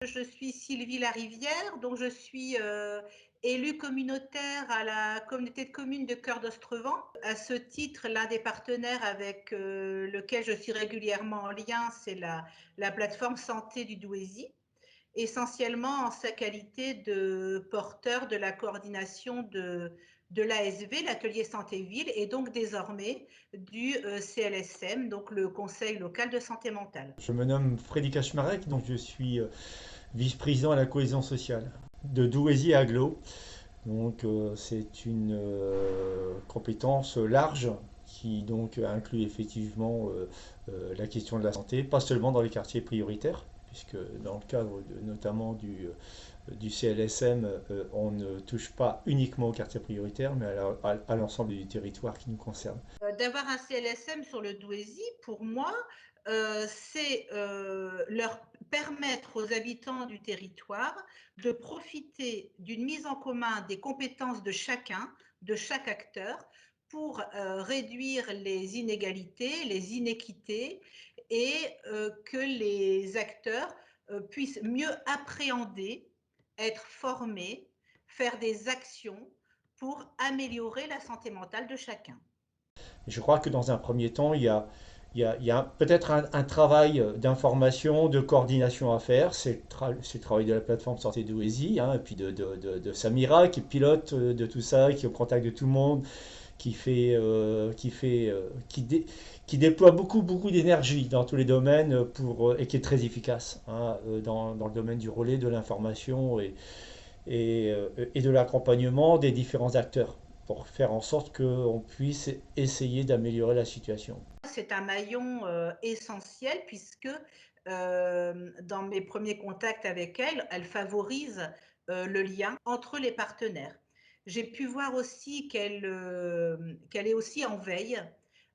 Je suis Sylvie Larivière, donc je suis élue communautaire à la communauté de communes de Cœur d'Ostrevent. À ce titre, l'un des partenaires avec lequel je suis régulièrement en lien, c'est la plateforme santé du Douaisis, essentiellement en sa qualité de porteur de la coordination de l'ASV, l'atelier santé-ville, et donc désormais du CLSM, donc le Conseil local de santé mentale. Je me nomme Frédéric Kaczmarek, donc je suis vice-président à la cohésion sociale de Douaisis et Aglo. Donc c'est une compétence large qui donc inclut effectivement la question de la santé, pas seulement dans les quartiers prioritaires, puisque dans le cadre notamment du CLSM, on ne touche pas uniquement aux quartiers prioritaires, mais à l'ensemble du territoire qui nous concerne. D'avoir un CLSM sur le Douaisis, pour moi, c'est leur permettre aux habitants du territoire de profiter d'une mise en commun des compétences de chacun, de chaque acteur, pour réduire les inégalités, les inéquités, et que les acteurs puissent mieux appréhender, être formés, faire des actions pour améliorer la santé mentale de chacun. Je crois que dans un premier temps, il y a peut-être un travail d'information, de coordination à faire. C'est le travail de la plateforme Santé Douaisis, hein, et puis de Samira qui pilote de tout ça, qui est au contact de tout le monde, qui fait, qui déploie beaucoup d'énergie dans tous les domaines et qui est très efficace, hein, dans le domaine du relais, de l'information et de l'accompagnement des différents acteurs pour faire en sorte qu'on puisse essayer d'améliorer la situation. C'est un maillon essentiel puisque dans mes premiers contacts avec elle, elle favorise le lien entre les partenaires. J'ai pu voir aussi qu'elle est aussi en veille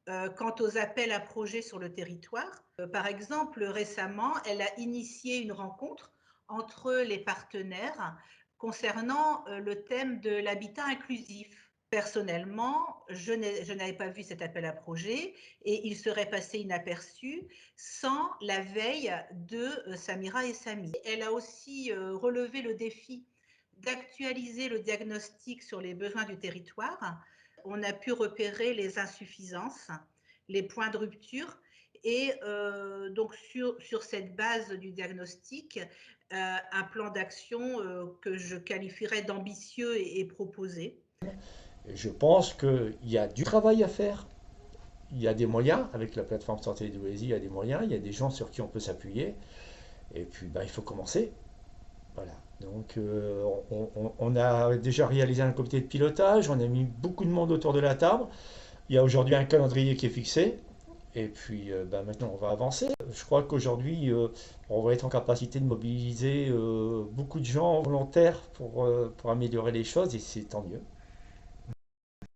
quant aux appels à projets sur le territoire. Par exemple, récemment, elle a initié une rencontre entre les partenaires concernant le thème de l'habitat inclusif. Personnellement, je n'avais pas vu cet appel à projet et il serait passé inaperçu sans la veille de Samira et Samy. Elle a aussi relevé le défi d'actualiser le diagnostic sur les besoins du territoire. On a pu repérer les insuffisances, les points de rupture et donc sur cette base du diagnostic, un plan d'action que je qualifierais d'ambitieux et proposé. Je pense qu'il y a du travail à faire. Il y a des moyens, avec la plateforme Santé Douaisis, il y a des moyens, il y a des gens sur qui on peut s'appuyer. Et puis, il faut commencer. Voilà. Donc, on a déjà réalisé un comité de pilotage, on a mis beaucoup de monde autour de la table. Il y a aujourd'hui un calendrier qui est fixé. Et puis, maintenant, on va avancer. Je crois qu'aujourd'hui, on va être en capacité de mobiliser beaucoup de gens volontaires pour améliorer les choses, et c'est tant mieux.